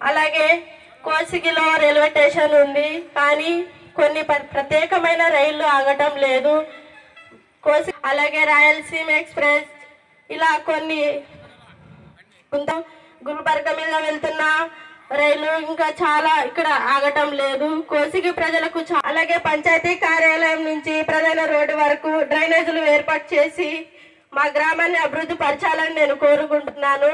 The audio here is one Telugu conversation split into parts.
అలాగే కోసిగిలో రైల్వే స్టేషన్ ఉంది, కానీ కొన్ని ప్రత్యేకమైన రైళ్లు ఆగటం లేదు. అలాగే రాయలసీమ ఎక్స్ప్రెస్ ఇలా కొన్ని గుల్బర్గ మీద వెళ్తున్న రైలు ఇంకా చాలా ఇక్కడ ఆగటం లేదు. కోసిగి ప్రజలకు అలాగే పంచాయతీ కార్యాలయం నుంచి ప్రధాన రోడ్డు వరకు డ్రైనేజీలు ఏర్పాటు చేసి మా గ్రామాన్ని అభివృద్ధి పరచాలని నేను కోరుకుంటున్నాను.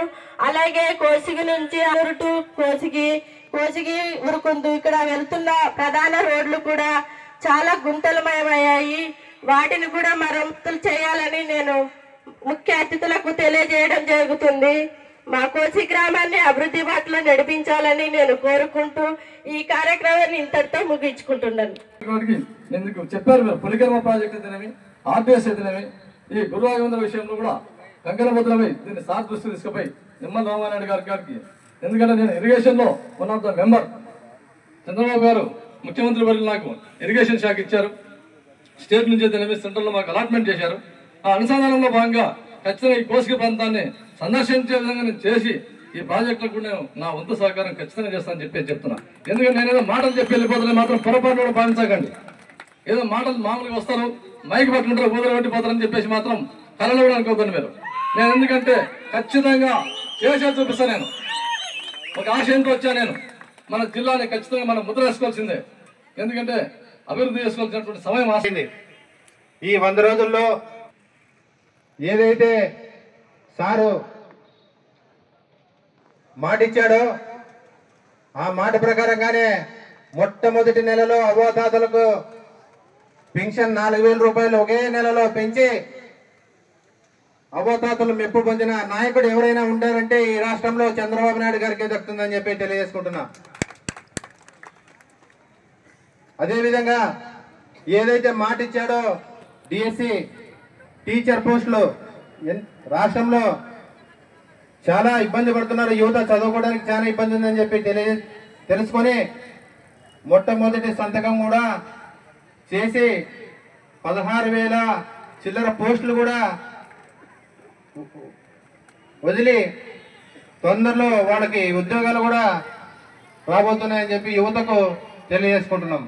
అలాగే కోసిగి నుంచి టు కోసిగి ఉరుకుందు ఇక్కడ వెళ్తున్న ప్రధాన రోడ్లు కూడా చాలా గుంతలమయమయ్యాయి. వాటిని కూడా మరమ్మతులు చేయాలని నేను ముఖ్య అతిథులకు తెలియజేయడం జరుగుతుంది. మా కోసి గ్రామాన్ని అభివృద్ధి బాటలో నడిపించాలని నేను కోరుకుంటూ ఈ కార్యక్రమాన్ని ఇంతటితో ముగించుకుంటున్నాను. ఎందుకు చెప్పారు పులికర్మ ప్రాజెక్టు అయితేనేమి, ఆర్టీఎస్ అయితేనేమి, ఈ గురువాయూర్ విషయంలో కూడా కంకణబద్రమై దీన్ని సార్ దృష్టి తీసుకుపోయి నిమ్మల రామానాయుడు గారికి, ఎందుకంటే నేను ఇరిగేషన్ లో one of the member. Chandrababu గారు ముఖ్యమంత్రి వర్యులు నాకు ఇరిగేషన్ శాఖ ఇచ్చారు. స్టేట్ నుంచి అయితేనేమి సెంట్రల్ లో మాకు అలాట్మెంట్ చేశారు. ఆ అనుసంధానంలో భాగంగా ఖచ్చితంగా ఈ కోసిగి ప్రాంతాన్ని సందర్శించే విధంగా నేను చేసి ఈ ప్రాజెక్టులకు కూడా నేను నా వంతు సహకారం ఖచ్చితంగా చేస్తానని చెప్తున్నా. ఎందుకంటే నేను ఏదో మాటలు చెప్పి వెళ్ళిపోతానే మాత్రం పొరపాటు కూడా భావించకండి. ఏదో మాటలు మామూలుగా వస్తారు, మైకి పట్టుకుంటారు, ఊదర పెట్టిపోతారని చెప్పేసి మాత్రం కళలు కూడా అనుకోవద్దని మీరు. నేను ఎందుకంటే ఖచ్చితంగా చేసే చూపిస్తాను. నేను ఒక ఆశయంతో వచ్చా. నేను మన జిల్లాని ఖచ్చితంగా మనం ముద్ర వేసుకోవాల్సిందే. ఎందుకంటే అభివృద్ధి చేసుకోవాల్సినటువంటి సమయం ఆసింది. ఈ 100 రోజుల్లో ఏదైతే సారు మాట ఇచ్చాడో ఆ మాట ప్రకారంగానే మొట్టమొదటి నెలలో అవ్వాతాతలకు పెన్షన్ 4000 రూపాయలు ఒకే నెలలో పెంచి అవ్వాతాతలు మెప్పు పొందిన నాయకుడు ఎవరైనా ఉండారంటే ఈ రాష్ట్రంలో చంద్రబాబు నాయుడు గారికి దక్కుతుందని చెప్పి తెలియజేసుకుంటున్నా. అదేవిధంగా ఏదైతే మాట ఇచ్చాడో డిఎస్సి టీచర్ పోస్టులు రాష్ట్రంలో చాలా ఇబ్బంది పడుతున్నారు. యువత చదువుకోవడానికి చాలా ఇబ్బంది ఉందని చెప్పి తెలుసుకొని మొట్టమొదటి సంతకం కూడా చేసి 16,000 చిల్లర పోస్టులు కూడా వదిలి తొందరలో వాళ్ళకి ఉద్యోగాలు కూడా రాబోతున్నాయని చెప్పి యువతకు తెలియజేసుకుంటున్నాం.